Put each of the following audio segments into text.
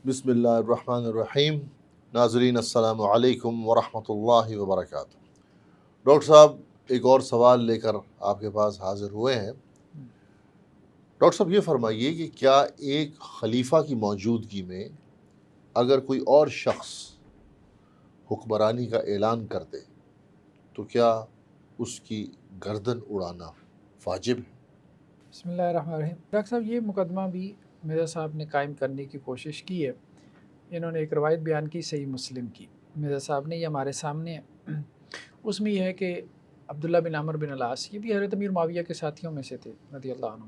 بسم اللہ الرحمن الرحیم۔ ناظرین السلام علیکم ورحمۃ اللہ وبرکاتہ۔ ڈاکٹر صاحب ایک اور سوال لے کر آپ کے پاس حاضر ہوئے ہیں۔ ڈاکٹر صاحب یہ فرمائیے کہ کیا ایک خلیفہ کی موجودگی میں اگر کوئی اور شخص حکمرانی کا اعلان کر دے تو کیا اس کی گردن اڑانا واجب ہے؟ بسم اللہ الرحمن الرحیم۔ ڈاکٹر صاحب یہ مقدمہ بھی مرزا صاحب نے قائم کرنے کی کوشش کی ہے۔ انہوں نے ایک روایت بیان کی صحیح مسلم کی، مرزا صاحب نے، یہ ہمارے سامنے ہے۔ اس میں یہ ہے کہ عبداللہ بن عمر بن العاص، یہ بھی حضرت امیر معاویہ کے ساتھیوں میں سے تھے رضی اللہ عنہ،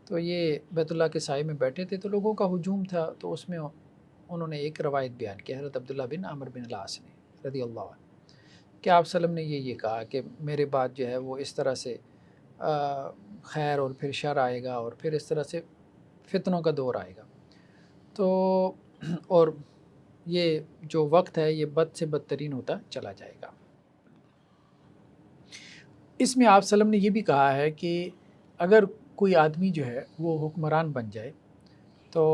تو یہ بیت اللہ کے سائے میں بیٹھے تھے، تو لوگوں کا ہجوم تھا، تو اس میں انہوں نے ایک روایت بیان کی حضرت عبداللہ بن عمر بن العاص نے رضی اللہ عنہ کہ آپ وسلم نے یہ کہا کہ میرے بعد جو ہے وہ اس طرح سے خیر اور پھر شر آئے گا، اور پھر اس طرح سے فتنوں کا دور آئے گا، تو اور یہ جو وقت ہے یہ بد سے بدترین ہوتا چلا جائے گا۔ اس میں آپ وسلم نے یہ بھی کہا ہے کہ اگر کوئی آدمی جو ہے وہ حکمران بن جائے تو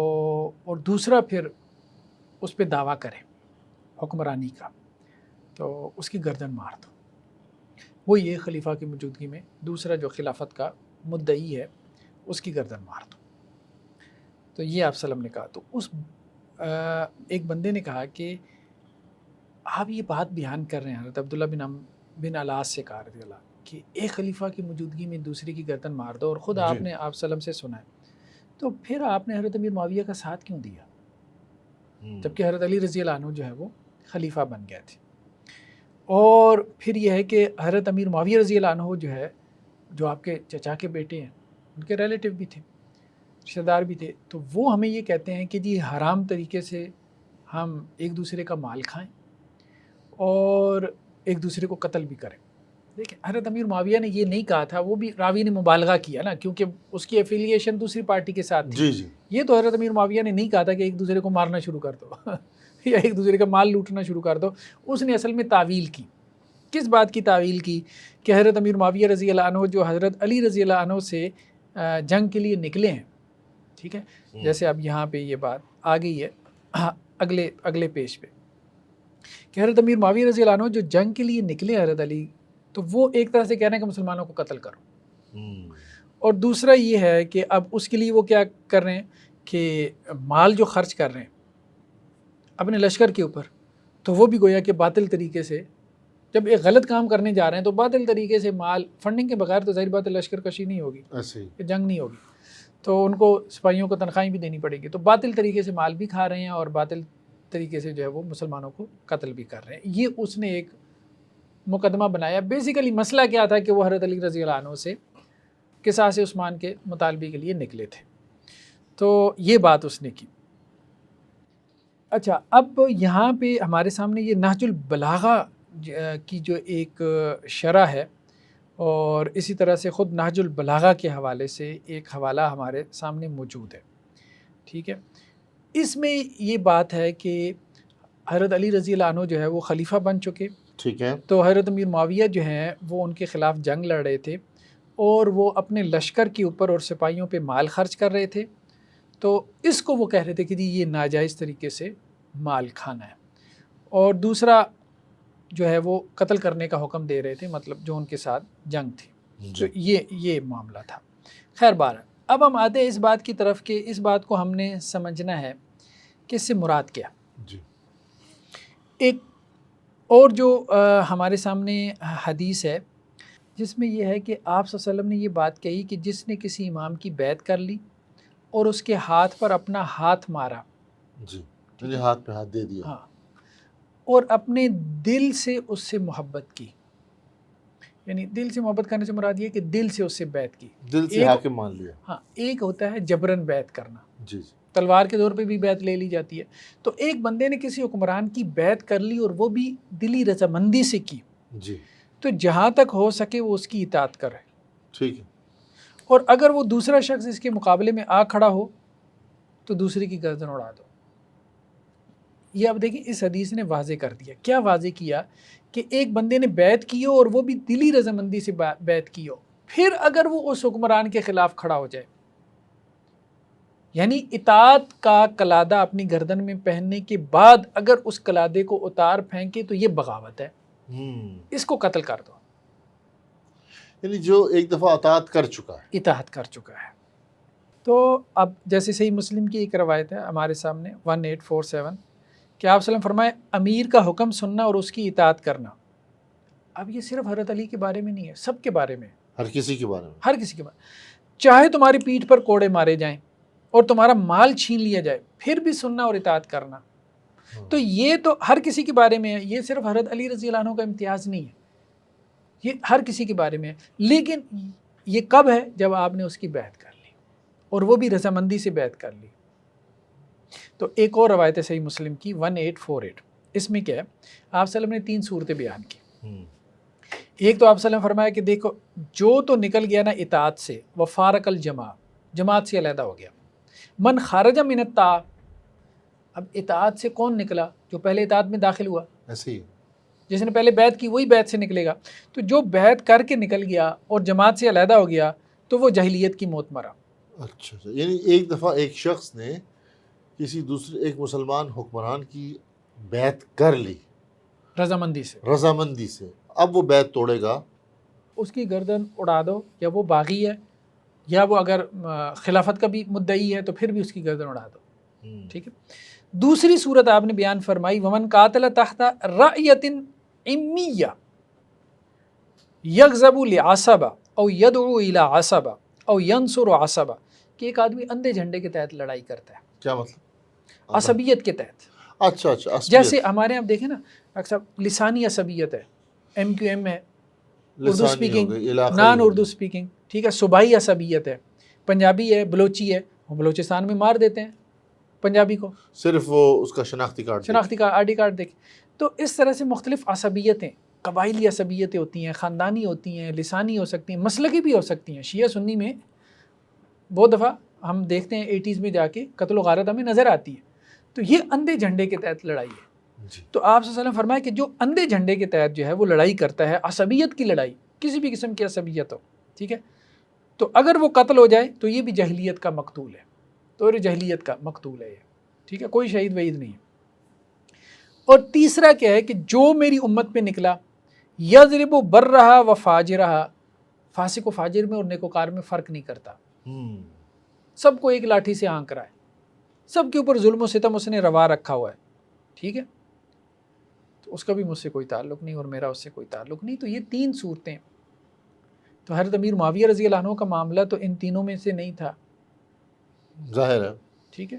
اور دوسرا پھر اس پہ دعویٰ کرے حکمرانی کا، تو اس کی گردن مار دو۔ وہ یہ خلیفہ کی موجودگی میں دوسرا جو خلافت کا مدعی ہے اس کی گردن مار دو۔ تو یہ آپ وسلم نے کہا۔ تو اس ایک بندے نے کہا کہ آپ یہ بات بیان کر رہے ہیں، حضرت عبداللہ بن العاص سے کہا رضی اللہ کہ ایک خلیفہ کی موجودگی میں دوسرے کی گردن مار دو، اور خود آپ نے آپ وسلم سے سنا ہے، تو پھر آپ نے حضرت امیر معاویہ کا ساتھ کیوں دیا جبکہ حضرت علی رضی اللہ عنہ جو ہے وہ خلیفہ بن گئے تھے؟ اور پھر یہ ہے کہ حضرت امیر معاویہ رضی اللہ عنہ جو ہے، جو آپ کے چچا کے بیٹے ہیں، ان کے ریلیٹیو بھی تھے، رشتہ دار بھی تھے، تو وہ ہمیں یہ کہتے ہیں کہ جی حرام طریقے سے ہم ایک دوسرے کا مال کھائیں اور ایک دوسرے کو قتل بھی کریں۔ دیکھیں حضرت امیر معاویہ نے یہ نہیں کہا تھا، وہ بھی راوی نے مبالغہ کیا نا، کیونکہ اس کی ایفیلیشن دوسری پارٹی کے ساتھ تھی۔ یہ تو حضرت امیر معاویہ نے نہیں کہا تھا کہ ایک دوسرے کو مارنا شروع کر دو یا ایک دوسرے کا مال لوٹنا شروع کر دو۔ اس نے اصل میں تعویل کی۔ کس بات کی تعویل کی؟ کہ حضرت امیر معاویہ رضی اللہ عنہ جو حضرت علی رضی اللہ عنہ سے جنگ کے لیے نکلے ہیں، ٹھیک ہے، جیسے اب یہاں پہ یہ بات آ گئی ہے اگلے پیج پہ کہ حضرت امیر معاویہ رضی اللہ عنہ جو جنگ کے لیے نکلے حضرت علی، تو وہ ایک طرح سے کہہ رہے ہیں کہ مسلمانوں کو قتل کرو، اور دوسرا یہ ہے کہ اب اس کے لیے وہ کیا کر رہے ہیں کہ مال جو خرچ کر رہے ہیں اپنے لشکر کے اوپر، تو وہ بھی گویا کہ باطل طریقے سے، جب ایک غلط کام کرنے جا رہے ہیں تو باطل طریقے سے مال فنڈنگ کے بغیر تو ظاہر بات ہے لشکر کشی نہیں ہوگی، جنگ نہیں ہوگی، تو ان کو سپاہیوں کو تنخواہیں بھی دینی پڑے گی، تو باطل طریقے سے مال بھی کھا رہے ہیں اور باطل طریقے سے جو ہے وہ مسلمانوں کو قتل بھی کر رہے ہیں۔ یہ اس نے ایک مقدمہ بنایا۔ بیسیکلی مسئلہ کیا تھا کہ وہ حضرت علی رضی اللہ عنہ سے قصاص عثمان کے مطالبے کے لیے نکلے تھے، تو یہ بات اس نے کی۔ اچھا، اب یہاں پہ ہمارے سامنے یہ نہج البلاغہ کی جو ایک شرح ہے، اور اسی طرح سے خود نہج البلاغہ کے حوالے سے ایک حوالہ ہمارے سامنے موجود ہے، ٹھیک ہے۔ اس میں یہ بات ہے کہ حضرت علی رضی اللہ عنہ جو ہے وہ خلیفہ بن چکے، ٹھیک ہے، تو حضرت امیر معاویہ جو ہیں وہ ان کے خلاف جنگ لڑ رہے تھے، اور وہ اپنے لشکر کے اوپر اور سپاہیوں پہ مال خرچ کر رہے تھے، تو اس کو وہ کہہ رہے تھے کہ جی یہ ناجائز طریقے سے مال کھانا ہے، اور دوسرا جو ہے وہ قتل کرنے کا حکم دے رہے تھے، مطلب جو ان کے ساتھ جنگ تھی، تو یہ معاملہ تھا۔ خیر بہرحال اب ہم آتے ہیں اس بات کی طرف کہ اس بات کو ہم نے سمجھنا ہے کہ اس سے مراد کیا۔ ایک اور جو ہمارے سامنے حدیث ہے جس میں یہ ہے کہ آپ صلی اللہ علیہ وسلم نے یہ بات کہی کہ جس نے کسی امام کی بیعت کر لی اور اس کے ہاتھ پر اپنا ہاتھ مارا، جی، ہاتھ پہ ہاتھ دے دیا، ہاں، اور اپنے دل سے اس سے محبت کی، یعنی دل سے محبت کرنے سے مراد یہ کہ دل سے اس سے بیعت کی، دل سے حاکم مان لیا۔ ہاں، ایک ہوتا ہے جبرن بیعت کرنا، جی، تلوار کے دور پہ بھی بیعت لے لی جاتی ہے، تو ایک بندے نے کسی حکمران کی بیعت کر لی اور وہ بھی دلی رضامندی سے کی، جی، تو جہاں تک ہو سکے وہ اس کی اطاعت کرے، ٹھیک ہے، اور اگر وہ دوسرا شخص اس کے مقابلے میں آ کھڑا ہو تو دوسرے کی گردن اڑا دو۔ یہ اب دیکھیں اس حدیث نے واضح کر دیا، کیا واضح کیا کہ ایک بندے نے بیعت کی ہو اور وہ بھی دلی رضامندی سے بیعت کی ہو، پھر اگر وہ اس حکمران کے خلاف کھڑا ہو جائے یعنی اطاعت کا قلادہ اپنی گردن میں پہننے کے بعد اگر اس قلادے کو اتار پھینکے تو یہ بغاوت ہے، اس کو قتل کر دو۔ یعنی جو ایک دفعہ اطاعت کر چکا ہے، اطاعت کر چکا ہے۔ تو اب جیسے صحیح مسلم کی ایک روایت ہے ہمارے سامنے 1847 کہ آپ وسلم فرمائے امیر کا حکم سننا اور اس کی اطاعت کرنا۔ اب یہ صرف حضرت علی کے بارے میں نہیں ہے، سب کے بارے میں، ہر کسی کے بارے میں، ہر کسی کے بارے میں۔ چاہے تمہاری پیٹھ پر کوڑے مارے جائیں اور تمہارا مال چھین لیا جائے پھر بھی سننا اور اطاعت کرنا۔ تو یہ تو ہر کسی کے بارے میں ہے، یہ صرف حضرت علی رضی اللہ عنہ کا امتیاز نہیں ہے، یہ ہر کسی کے بارے میں ہے۔ لیکن یہ کب ہے؟ جب آپ نے اس کی بیعت کر لی، اور وہ بھی رضامندی سے بیعت کر لی۔ تو ایک اور روایت ہے صحیح مسلم کی 1848، اس میں کیا ہے؟ آپ صلی اللہ علیہ وسلم نے 3 صورتیں بیان کی۔ ایک تو آپ صلی اللہ علیہ وسلم فرمایا کہ دیکھو جو تو نکل گیا نا اطاعت سے، وفارق الجماع، جماعت سے علیحدہ ہو گیا، من خرج من الطاعہ، اب اطاعت سے کون نکلا؟ جو پہلے اطاعت میں داخل ہوا، ایسے ہی جس نے پہلے بیعت کی وہی بیعت سے نکلے گا۔ تو جو بیعت کر کے نکل گیا اور جماعت سے علیحدہ ہو گیا تو وہ جاہلیت کی موت مرا۔ اچھا، یعنی ایک دفعہ ایک شخص نے کسی دوسرے ایک مسلمان حکمران کی بیعت کر لی رضامندی سے، رضامندی سے، اب وہ بیعت توڑے گا، اس کی گردن اڑا دو، یا وہ باغی ہے یا وہ اگر خلافت کا بھی مدعی ہے تو پھر بھی اس کی گردن اڑا دو، ٹھیک ہے۔ دوسری صورت آپ نے بیان فرمائی ومن قاتل تحت رعیت امیہ یغضب لعصبہ او یدعو الی عصبہ او ینصر عصبہ، کہ ایک آدمی اندھے جھنڈے کے تحت لڑائی کرتا ہے، کیا مطلب؟ عصبیت کے تحت۔ اچھا اچھا، جیسے ہمارے آپ دیکھیں نا اکثر لسانی عصبیت ہے، ایم کیو ایم ہے، اردو سپیکنگ، نان اردو سپیکنگ، ٹھیک ہے، صوبائی عصبیت ہے، پنجابی ہے، بلوچی ہے، وہ بلوچستان میں مار دیتے ہیں پنجابی کو، صرف وہ اس کا شناختی کارڈ آئی ڈی کارڈ دیکھ۔ تو اس طرح سے مختلف عصبیتیں، قبائلی عصبیتیں ہوتی ہیں، خاندانی ہوتی ہیں، لسانی ہو سکتی ہیں، مسلکی بھی ہو سکتی ہیں۔ شیعہ سنی میں بہت دفعہ ہم دیکھتے ہیں 80s میں جا کے قتل و غارت ہمیں نظر آتی ہے، تو یہ اندھے جھنڈے کے تحت لڑائی ہے۔ تو آپ صلی اللہ علیہ وسلم فرمایا کہ جو اندھے جھنڈے کے تحت جو ہے وہ لڑائی کرتا ہے، عصبیت کی لڑائی، کسی بھی قسم کی عصبیت ہو، ٹھیک ہے، تو اگر وہ قتل ہو جائے تو یہ بھی جاہلیت کا مقتول ہے، تو یہ جاہلیت کا مقتول ہے یہ، ٹھیک ہے، کوئی شہید وعید نہیں ہے۔ اور تیسرا کیا ہے کہ جو میری امت پہ نکلا یضرب برہا و فاجرہا، فاسق و فاجر میں اور نیکوکار میں فرق نہیں کرتا، سب کو ایک لاٹھی سے آنک رہا ہے، سب کے اوپر ظلم و ستم اس نے روا رکھا ہوا ہے، ٹھیک ہے، تو اس کا بھی مجھ سے کوئی تعلق نہیں اور میرا اس سے کوئی تعلق نہیں۔ تو یہ 3 صورتیں، تو حضرت امیر معاویہ رضی اللہ عنہ کا معاملہ تو ان تینوں میں سے نہیں تھا، ظاہر ہے، ٹھیک ہے۔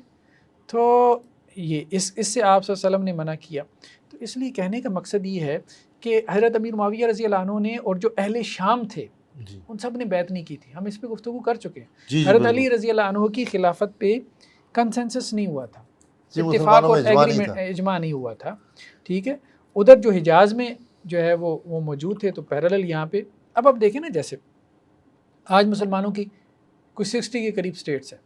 تو یہ اس سے آپ صلی اللہ علیہ وسلم نے منع کیا۔ تو اس لیے کہنے کا مقصد یہ ہے کہ حضرت امیر معاویہ رضی اللہ عنہ نے اور جو اہل شام تھے ان سب نے بیعت نہیں کی تھی، ہم اس پہ گفتگو کر چکے ہیں۔ حضرت علی رضی اللہ عنہ کی خلافت پہ کنسنسس نہیں ہوا تھا، اتفاق اور ایگریمنٹ، اجماع نہیں ہوا تھا، ٹھیک ہے۔ ادھر جو حجاز میں جو ہے وہ موجود تھے، تو پیرالل یہاں پہ اب آپ دیکھیں نا، جیسے آج مسلمانوں کی کوئی 60 کے قریب سٹیٹس ہیں،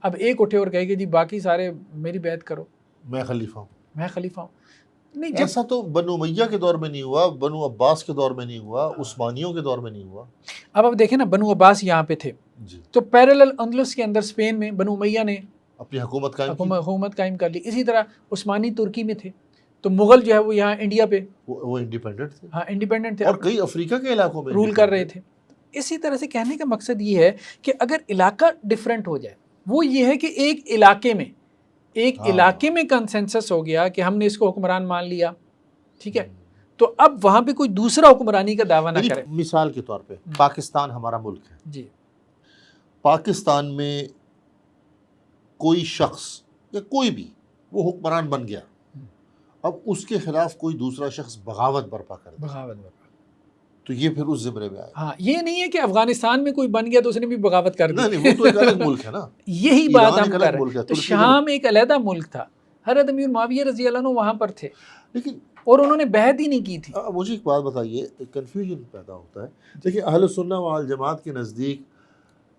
اب ایک اٹھے اور کہے کہ جی باقی سارے میری بیعت کرو، میں خلیفہ ہوں، میں خلیفہ ہوں، نہیں، ایسا تو بنو امیہ کے دور میں نہیں ہوا، بنو عباس کے دور میں نہیں ہوا، عثمانیوں کے دور میں نہیں ہوا۔ اب آپ دیکھیں نا، بنو عباس یہاں پہ تھے، تو پیرالل اندلس کے اندر اسپین میں بنو امیہ نے اپنی حکومت قائم کر لی، اسی طرح عثمانی ترکی میں تھے، تو مغل جو ہے وہ یہاں انڈیا پہ وہ انڈیپینڈنٹ تھے، ہاں انڈیپینڈنٹ تھے، اور کئی افریقہ کے علاقوں میں رول کر رہے تھے۔ اسی طرح سے کہنے کا مقصد یہ ہے کہ اگر علاقہ ڈیفرنٹ ہو جائے، وہ یہ ہے کہ ایک علاقے میں کنسنسس ہو گیا کہ ہم نے اس کو حکمران مان لیا، ٹھیک ہے، تو اب وہاں پہ کوئی دوسرا حکمرانی کا دعویٰ نہ کرے۔ مثال کے طور پہ پاکستان ہمارا ملک ہے، جی، پاکستان میں کوئی شخص یا کوئی بھی وہ حکمران بن گیا، اب اس کے خلاف کوئی دوسرا شخص بغاوت برپا کر دے تو یہ پھر اس زمرے میں آئے۔ ہاں، یہ نہیں ہے کہ افغانستان میں کوئی بن گیا تو اس نے بھی بغاوت کر دی، نہیں، وہ تو ایک الگ ملک ہے نا، یہی بات ہم کر رہے ہیں۔ تو شام ایک علیحدہ ملک تھا، حضرت امیر معاویہ رضی اللہ عنہ وہاں پر تھے، لیکن اور انہوں نے بیعت ہی نہیں کی تھی۔ مجھے ایک بات بتائیے، کنفیوژن پیدا ہوتا ہے۔ دیکھیں، اہل سنہ والجماعت کے نزدیک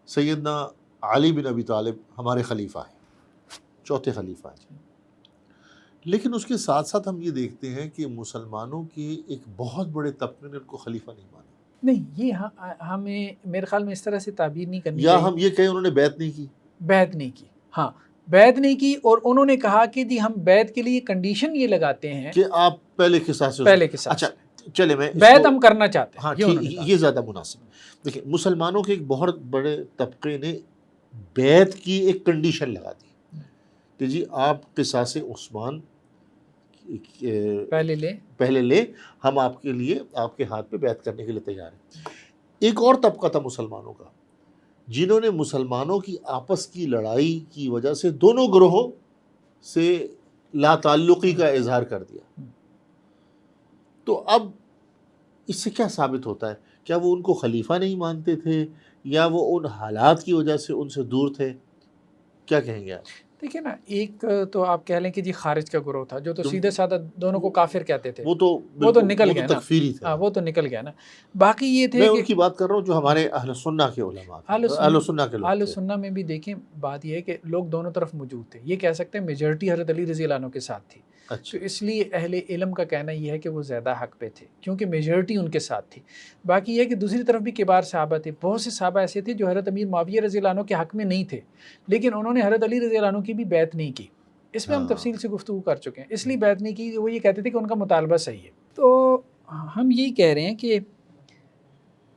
سیدنا علی بن ابی طالب ہمارے خلیفہ ہیں، چوتھے خلیفہ ہیں، لیکن اس کے ساتھ ساتھ ہم یہ دیکھتے ہیں کہ مسلمانوں کے ایک بہت بڑے طبقے نے ان کو خلیفہ نہیں مانا۔ نہیں، یہ ہمیں میرے خیال میں اس طرح سے تعبیر نہیں کرنی یا چاہیے، ہم یہ کہیں انہوں نے بیعت نہیں کی، بیعت نہیں کی، ہاں بیعت نہیں کی، اور انہوں نے کہا کہ جی ہم بیعت کے لیے کنڈیشن یہ لگاتے ہیں کہ آپ پہلے کے ساتھ سے پہلے کے ساتھ اچھا چلے میں بیعت ہم کرنا چاہتے ہیں، ہاں یہ انہوں نے کہا۔ یہ زیادہ مناسب ہے۔ دیکھیں مسلمانوں کے ایک بہت بڑے طبقے نے بیعت کی ایک کنڈیشن لگا دی کہ جی آپ قصاص عثمان پہلے لیں، ہم آپ کے لیے آپ کے ہاتھ پہ بیعت کرنے کے لیے تیار ہیں۔ ایک اور طبقہ تھا مسلمانوں کا جنہوں نے مسلمانوں کی آپس کی لڑائی کی وجہ سے دونوں گروہوں سے لا تعلقی کا اظہار کر دیا۔ تو اب اس سے کیا ثابت ہوتا ہے؟ کیا وہ ان کو خلیفہ نہیں مانتے تھے یا وہ ان حالات کی وجہ سے ان سے دور تھے؟ کیا کہیں گے آپ؟ دیکھیں نا، ایک تو آپ کہہ لیں کہ جی خارج کا گروہ تھا جو تو سیدھے سادہ دونوں کو کافر کہتے تھے، وہ تو نکل گیا نا، تکفیری تھے۔ ہاں وہ تو نکل گیا نا۔ باقی یہ تھے میں کہ ان کی بات کر رہا ہوں جو ہمارے اہل سنہ کے علماء تھے، اہل سنہ کے لوگ اہل تھے۔ سنہ میں بھی دیکھیں بات یہ ہے کہ لوگ دونوں طرف موجود تھے، یہ کہہ سکتے ہیں میجورٹی حضرت علی رضی اللہ عنہ کے ساتھ تھی، اچھا تو اس لیے اہل علم کا کہنا یہ ہے کہ وہ زیادہ حق پہ تھے کیونکہ میجورٹی ان کے ساتھ تھی۔ باقی یہ ہے کہ دوسری طرف بھی کبار صحابہ تھے، بہت سے صحابہ ایسے تھے جو حضرت امیر معاویہ رضی اللہ عنہ کے حق میں نہیں تھے، لیکن انہوں نے حضرت علی رضی اللہ عنہ کی بھی بیعت نہیں کی۔ اس میں ہم تفصیل سے گفتگو کر چکے ہیں، اس لیے بیعت نہیں کی، وہ یہ کہتے تھے کہ ان کا مطالبہ صحیح ہے۔ تو ہم یہی کہہ رہے ہیں کہ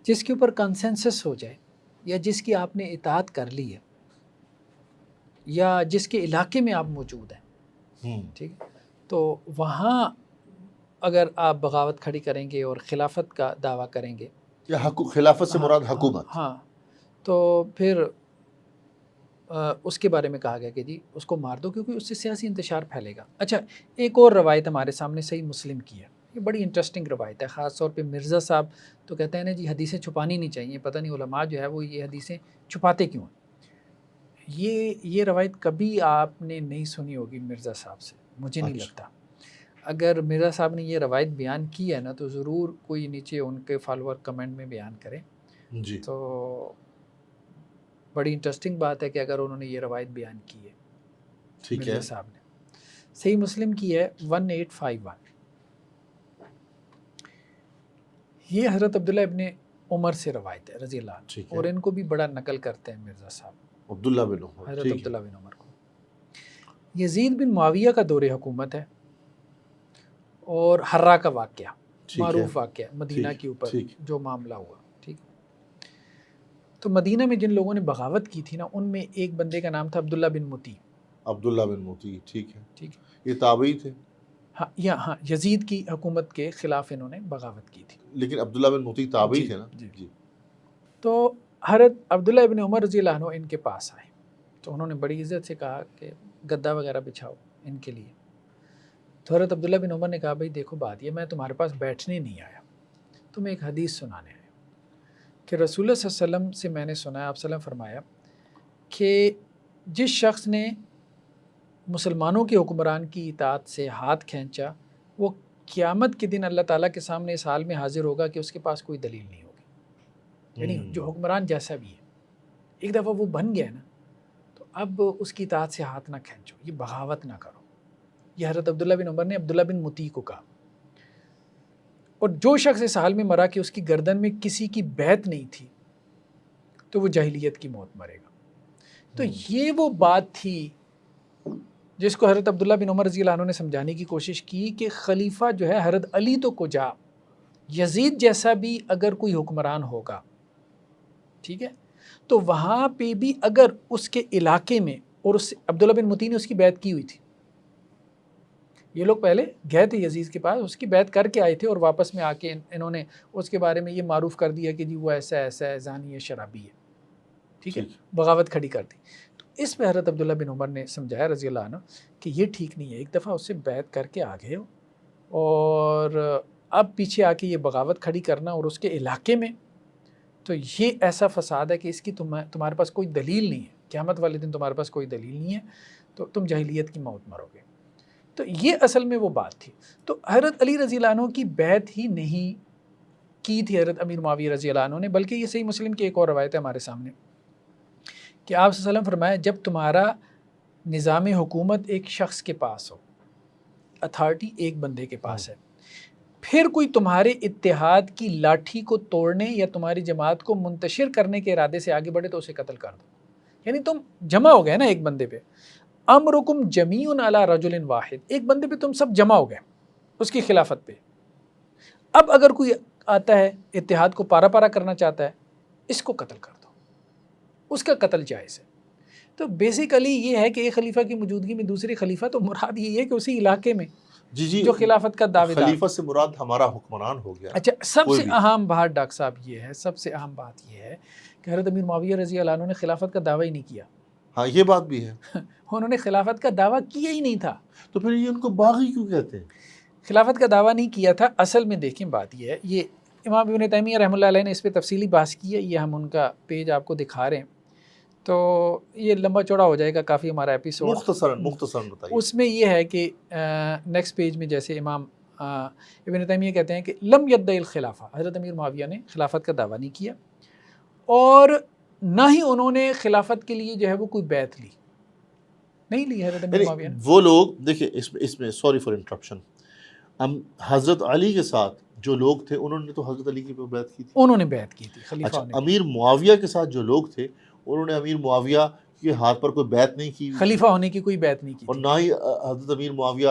جس کے اوپر کنسنسس ہو جائے یا جس کی آپ نے اطاعت کر لی ہے یا جس کے علاقے میں آپ موجود ہیں، ٹھیک ہے، تو وہاں اگر آپ بغاوت کھڑی کریں گے اور خلافت کا دعویٰ کریں گے یا خلافت سے مراد حکومت، ہاں تو پھر اس کے بارے میں کہا گیا کہ جی اس کو مار دو کیونکہ اس سے سیاسی انتشار پھیلے گا۔ اچھا ایک اور روایت ہمارے سامنے صحیح مسلم کی ہے، یہ بڑی انٹرسٹنگ روایت ہے، خاص طور پہ مرزا صاحب تو کہتے ہیں نا جی حدیثیں چھپانی نہیں چاہیے، پتہ نہیں علماء جو ہے وہ یہ حدیثیں چھپاتے کیوں ہیں۔ یہ روایت کبھی آپ نے نہیں سنی ہوگی مرزا صاحب سے، مجھے نہیں لگتا۔ اگر مرزا صاحب نے یہ روایت بیان کی ہے نا تو ضرور کوئی نیچے ان کے فالوور کمنٹ میں بیان کریں جی تو بڑی انٹرسٹنگ بات ہے کہ اگر انہوں نے یہ روایت بیان کی ہے ٹھیک ہے۔ مرزا صاحب نے صحیح مسلم کی ہے 1851، یہ حضرت عبداللہ ابن عمر سے روایت ہے رضی اللہ عنہ، اور ان کو بھی بڑا نقل کرتے ہیں مرزا صاحب عبداللہ بن عمر، حضرت عبداللہ بن عمر کو۔ یزید بن معاویہ کا دور حکومت ہے اور حرا کا واقعہ معروف واقعہ مدینہ کے اوپر جو معاملہ ہوا، ٹھیک۔ تو مدینہ میں جن لوگوں نے بغاوت کی تھی نا ان میں ایک بندے کا نام تھا عبداللہ بن مطیع۔ عبداللہ بن مطیع، ٹھیک ہے، یہ تابعی تھے۔ ہاں یزید کی حکومت کے خلاف انہوں نے بغاوت کی تھی، لیکن عبداللہ بن مطیع تابعی تھے نا۔ جی۔ تو حضرت عبداللہ ابن عمر رضی اللہ عنہ ان کے پاس آئے تو انہوں نے بڑی عزت سے کہا کہ گدا وغیرہ بچھاؤ ان کے لیے۔ تو حضرت عبداللہ بن عمر نے کہا بھائی دیکھو بات یہ میں تمہارے پاس بیٹھنے نہیں آیا، تمہیں ایک حدیث سنانے آیا کہ رسول اللہ صلی اللہ علیہ وسلم سے میں نے سنا ہے، آپ صلی اللہ علیہ وسلم فرمایا کہ جس شخص نے مسلمانوں کے حکمران کی اطاعت سے ہاتھ کھینچا وہ قیامت کے دن اللہ تعالیٰ کے سامنے اس حال میں حاضر ہوگا کہ اس کے پاس کوئی دلیل نہیں ہوگی، یعنی جو حکمران جیسا بھی ہے ایک دفعہ وہ بن گیا نا تو اب اس کی اطاعت سے ہاتھ نہ کھینچو، یہ بغاوت نہ کرو۔ یہ حضرت عبداللہ بن عمر نے عبداللہ بن مطیع کو کہا، اور جو شخص اس حال میں مرا کہ اس کی گردن میں کسی کی بیعت نہیں تھی تو وہ جاہلیت کی موت مرے گا۔ تو یہ وہ بات تھی جس کو حضرت عبداللہ بن عمر رضی اللہ عنہ نے سمجھانے کی کوشش کی کہ خلیفہ جو ہے حضرت علی تو کو جا، یزید جیسا بھی اگر کوئی حکمران ہوگا، ٹھیک ہے، تو وہاں پہ بھی اگر اس کے علاقے میں، اور اس عبداللہ بن مطیع نے اس کی بیعت کی ہوئی تھی، یہ لوگ پہلے گئے تھے یزید کے پاس، اس کی بیعت کر کے آئے تھے اور واپس میں آ کے انہوں نے اس کے بارے میں یہ معروف کر دیا کہ جی وہ ایسا ایسا ہے، زانی ہے، شرابی ہے، ٹھیک ہے، بغاوت کھڑی کر دی۔ تو اس پہ حضرت عبداللہ بن عمر نے سمجھایا رضی اللہ عنہ کہ یہ ٹھیک نہیں ہے، ایک دفعہ اس سے بیعت کر کے آ گئے ہو اور اب پیچھے آ کے یہ بغاوت کھڑی کرنا اور اس کے علاقے میں، تو یہ ایسا فساد ہے کہ اس کی تمہارے پاس کوئی دلیل نہیں ہے، قیامت والے دن تمہارے پاس کوئی دلیل نہیں ہے، تو تم جاہلیت کی موت مرو گے۔ تو یہ اصل میں وہ بات تھی۔ تو حضرت علی رضی اللہ عنہ کی بیعت ہی نہیں کی تھی حضرت امیر معاویہ رضی اللہ عنہ نے، بلکہ یہ صحیح مسلم کی ایک اور روایت ہے ہمارے سامنے کہ آپ صلی اللہ علیہ وسلم فرمایا جب تمہارا نظام حکومت ایک شخص کے پاس ہو، اتھارٹی ایک بندے کے پاس ہے، پھر کوئی تمہارے اتحاد کی لاٹھی کو توڑنے یا تمہاری جماعت کو منتشر کرنے کے ارادے سے آگے بڑھے تو اسے قتل کر دو۔ یعنی تم جمع ہو گئے نا ایک بندے پہ. امرکم جمیع علی رجل واحد, ایک بندے پہ تم سب جمع ہو گئے اس کی خلافت پہ. اب اگر کوئی آتا ہے اتحاد کو پارا پارا کرنا چاہتا ہے, اس کو قتل کر دو, اس کا قتل جائز ہے. تو بیسیکلی یہ ہے کہ ایک خلیفہ کی موجودگی میں دوسری خلیفہ, تو مراد یہ ہے کہ اسی علاقے میں جی جو خلافت کا دعوے دار. خلیفہ سے مراد ہمارا حکمران ہو گیا. اچھا, سب سے اہم بات ڈاکٹر صاحب یہ ہے, سب سے اہم بات یہ ہے کہ حضرت امیر معاویہ رضی اللہ عنہ نے خلافت کا دعویٰ ہی نہیں کیا. ہاں یہ بات بھی ہے. انہوں نے خلافت کا دعویٰ کیا ہی نہیں تھا. تو پھر یہ ان کو باغی کیوں کہتے ہیں؟ خلافت کا دعویٰ نہیں کیا تھا. اصل میں دیکھیں بات یہ ہے, یہ امام ابن تیمیہ رحمۃ اللہ علیہ نے اس پہ تفصیلی بحث کی ہے, یہ ہم ان کا پیج آپ کو دکھا رہے ہیں, تو یہ لمبا چوڑا ہو جائے گا کافی ہمارا ایپیسوڈ. مختصراً بتائیے. اس میں یہ ہے کہ نیکسٹ پیج میں جیسے امام ابن تیمیہ کہتے ہیں کہ لم یدعی الخلافہ, حضرت امیر معاویہ نے خلافت کا دعویٰ نہیں کیا, اور نہ ہی انہوں نے خلافت کے لیے جو ہے وہ کوئی بیعت لی, نہیں لی حضرت امیر معاویہ نے. وہ لوگ دیکھیں اس میں سوری فار انٹرپشن, حضرت علی کے ساتھ جو لوگ تھے انہوں نے تو حضرت علی کی بیعت کی تھی. انہوں نے بیعت کی تھی خلیفہ. اچھا, امیر معاویہ کے ساتھ جو لوگ تھے انہوں نے امیر معاویہ کے ہاتھ پر کوئی بیعت نہیں کی, خلیفہ ہونے کی کوئی بیعت نہیں کی, اور نہ ہی حضرت امیر معاویہ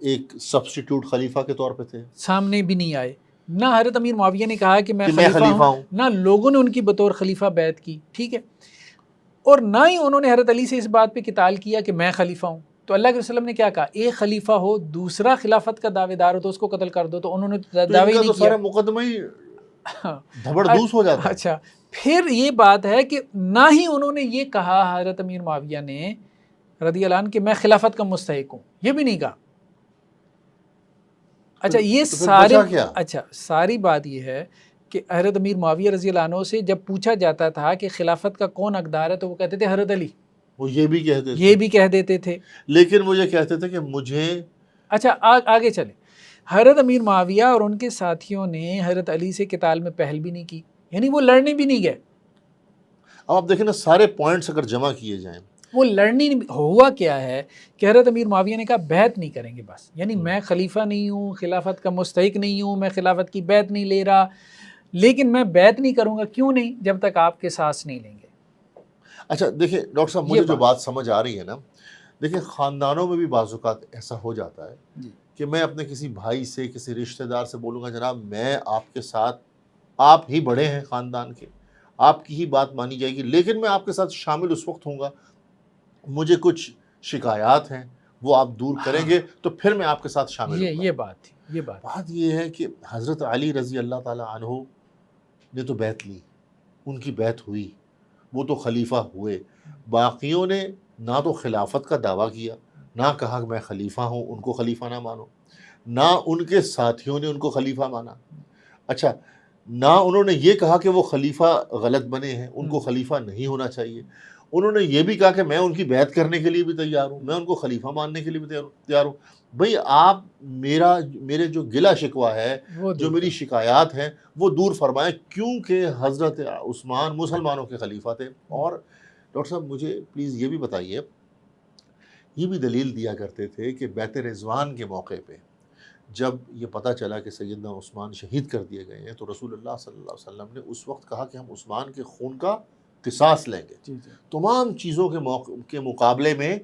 ایک سبسٹیٹیوٹ خلیفہ کے طور پہ تھے, سامنے بھی نہیں آئے. نہ حضرت امیر معاویہ نے کہا کہ میں خلیفہ ہوں, نہ لوگوں نے ان کی بطور خلیفہ بیعت کی, ٹھیک ہے, اور نہ ہی انہوں نے حضرت علی سے اس بات پہ قتال کیا کہ میں خلیفہ ہوں. تو اللہ کے رسول نے کیا کہا, ایک خلیفہ ہو دوسرا خلافت کا دعوے دار ہو تو اس کو قتل کر دو, تو انہوں نے دعوے نہیں کیا, سارا مقدمہ ہی دھبڑدوس ہو جاتا ہے. اچھا, پھر یہ بات ہے کہ نہ ہی انہوں نے یہ کہا حضرت امیر معاویہ نے رضی اللہ عنہ کہ میں خلافت کا مستحق ہوں, یہ بھی نہیں کہا. اچھا, یہ سارے اچھا ساری بات یہ ہے کہ حضرت امیر معاویہ رضی اللہ عنہ سے جب پوچھا جاتا تھا کہ خلافت کا کون حقدار ہے تو وہ کہتے تھے حضرت علی. وہ یہ بھی کہہ دیتے تھے, لیکن وہ یہ کہتے تھے کہ مجھے. اچھا آگے چلیں. حضرت امیر معاویہ اور ان کے ساتھیوں نے حضرت علی سے قتال میں پہل بھی نہیں کی, یعنی وہ لڑنے بھی نہیں گئے. اب آپ دیکھیں نا, سارے پوائنٹس اگر جمع کیے جائیں, وہ لڑنے ہوا کیا ہے کہ حضرت امیر معاویہ نے کہا بیعت نہیں کریں گے بس, یعنی میں خلیفہ نہیں ہوں, خلافت کا مستحق نہیں ہوں, میں خلافت کی بیعت نہیں لے رہا, لیکن میں بیعت نہیں کروں گا, کیوں نہیں, جب تک آپ کے سانس نہیں لیں گے. اچھا دیکھیں ڈاکٹر صاحب, مجھے جو بات سمجھ آ رہی ہے نا, دیکھیں خاندانوں میں بھی بعض اوقات ایسا ہو جاتا ہے کہ میں اپنے کسی بھائی سے, کسی رشتہ دار سے بولوں گا جناب میں آپ کے ساتھ, آپ ہی بڑے ہیں خاندان کے, آپ کی ہی بات مانی جائے گی, لیکن میں آپ کے ساتھ شامل اس وقت ہوں گا مجھے کچھ شکایات ہیں وہ آپ دور کریں گے تو پھر میں آپ کے ساتھ شامل ہوں گا. یہ بات تھی. بات یہ ہے کہ حضرت علی رضی اللہ تعالیٰ عنہ نے تو بیعت لی, ان کی بیعت ہوئی, وہ تو خلیفہ ہوئے, باقیوں نے نہ تو خلافت کا دعویٰ کیا, نہ کہا کہ میں خلیفہ ہوں, ان کو خلیفہ نہ مانو, نہ ان کے ساتھیوں نے ان کو خلیفہ مانا. اچھا, نہ انہوں نے یہ کہا کہ وہ خلیفہ غلط بنے ہیں, ان کو خلیفہ نہیں ہونا چاہیے, انہوں نے یہ بھی کہا کہ میں ان کی بیعت کرنے کے لیے بھی تیار ہوں, میں ان کو خلیفہ ماننے کے لیے بھی تیار ہوں. بھئی آپ میرے جو گلہ شکوہ ہے, جو میری شکایات ہیں وہ دور فرمائیں, کیونکہ حضرت عثمان مسلمانوں کے خلیفہ تھے. اور ڈاکٹر صاحب مجھے پلیز یہ بھی بتائیے, یہ بھی دلیل دیا کرتے تھے کہ بیعت رضوان کے موقع پہ جب یہ پتہ چلا کہ سیدنا عثمان شہید کر دیے گئے ہیں تو رسول اللہ صلی اللہ علیہ وسلم نے اس وقت کہا کہ ہم عثمان کے خون کا قصاص لیں گے. تمام چیزوں کے مقابلے میں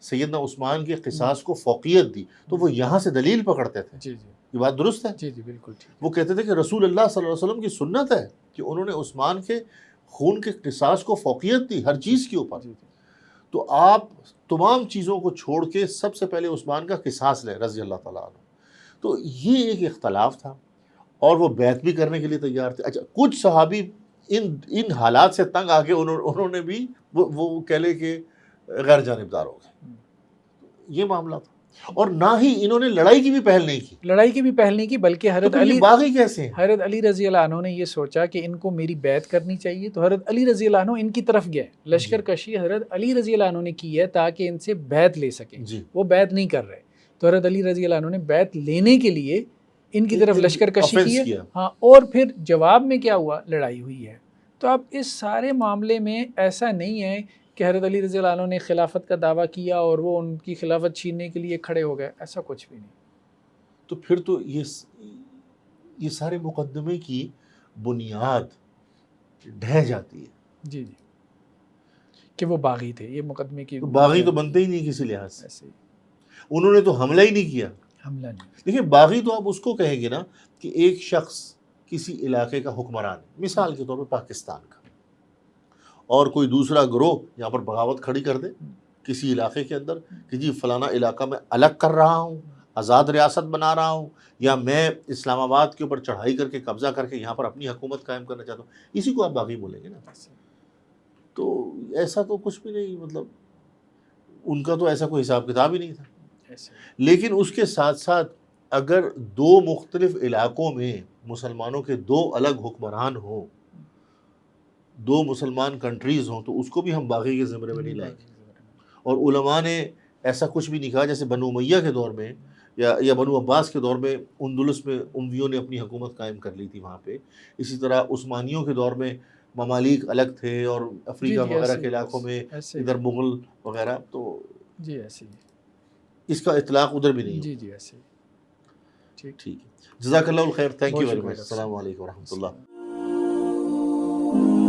سیدنا عثمان کے قصاص کو فوقیت دی. تو وہ یہاں سے دلیل پکڑتے تھے. یہ بات درست ہے؟ جی بالکل. وہ کہتے تھے کہ رسول اللہ صلی اللہ علیہ وسلم کی سنت ہے کہ انہوں نے عثمان کے خون کے قصاص کو فوقیت دی ہر چیز کے اوپر. تو آپ تمام چیزوں کو چھوڑ کے سب سے پہلے عثمان کا قصاص لیں رضی اللہ تعالیٰ عنہ. تو یہ ایک اختلاف تھا اور وہ بیعت بھی کرنے کے لیے تیار تھے. اچھا, کچھ صحابی ان حالات سے تنگ آ کے انہوں نے بھی وہ کہہ لے کہ غیر جانبدار ہو گئے. یہ معاملہ تھا. اور نہ ہی انہوں نے لڑائی کی بھی پہل نہیں کی. بلکہ حضرت علی باغی کیسے ہیں؟ حضرت علی رضی اللہ عنہ نے یہ سوچا کہ ان کو میری بیعت کرنی چاہیے, تو حضرت علی رضی اللہ عنہ ان کی طرف گئے. لشکر کشی حضرت علی رضی اللہ عنہ نے کی ہے تاکہ ان سے بیعت لے سکیں. وہ بیعت نہیں کر رہے, تو حضرت علی رضی اللہ عنہ نے بیعت لینے کے لیے ان کی طرف لشکر کشی کی ہے. ہاں, اور پھر جواب میں کیا ہوا, لڑائی ہوئی ہے. تو اب اس سارے معاملے میں ایسا نہیں ہے کہ حضرت علی رضی اللہ عنہ نے خلافت کا دعویٰ کیا اور وہ ان کی خلافت چھیننے کے لیے کھڑے ہو گئے, ایسا کچھ بھی نہیں. تو پھر تو یہ سارے مقدمے کی بنیاد ڈھہ جاتی ہے. جی. کہ وہ باغی تھے، یہ مقدمے کی تو باغی تو بنتے ہی نہیں کسی لحاظ سے، ایسے ہی انہوں نے تو حملہ ہی نہیں کیا. حملہ نہیں. دیکھیں باغی تو آپ اس کو کہیں گے نا کہ ایک شخص کسی علاقے کا حکمران ہے، مثال کے طور پہ پاکستان کا، اور کوئی دوسرا گروہ یہاں پر بغاوت کھڑی کر دے کسی علاقے کے اندر کہ جی فلانا علاقہ میں الگ کر رہا ہوں، آزاد ریاست بنا رہا ہوں، یا میں اسلام آباد کے اوپر چڑھائی کر کے قبضہ کر کے یہاں پر اپنی حکومت قائم کرنا چاہتا ہوں، اسی کو آپ باغی بولیں گے نا. تو ایسا تو کچھ بھی نہیں، مطلب ان کا تو ایسا کوئی حساب کتاب ہی نہیں تھا. ایسے لیکن اس کے ساتھ ساتھ اگر دو مختلف علاقوں میں مسلمانوں کے دو الگ حکمران ہوں، دو مسلمان کنٹریز ہوں، تو اس کو بھی ہم باغی کے زمرے میں نہیں لائیں گے. اور علماء نے ایسا کچھ بھی نہیں کہا، جیسے بنو امیہ کے دور میں یا بنو عباس کے دور میں اندلس میں امویوں نے اپنی حکومت قائم کر لی تھی وہاں پہ، اسی طرح عثمانیوں کے دور میں ممالک الگ تھے، اور افریقہ وغیرہ کے علاقوں میں ادھر مغل وغیرہ، تو جی ایسے ہی اس کا اطلاق ادھر بھی نہیں جی ہوتا. جی ایسے ہی. ٹھیک ٹھیک ہے، جزاک اللہ الخیر، تھینک بہت یو ویری شکریہ مچ، ڈاکٹر صاحب. السلام علیکم ورحمۃ اللہ. السلام.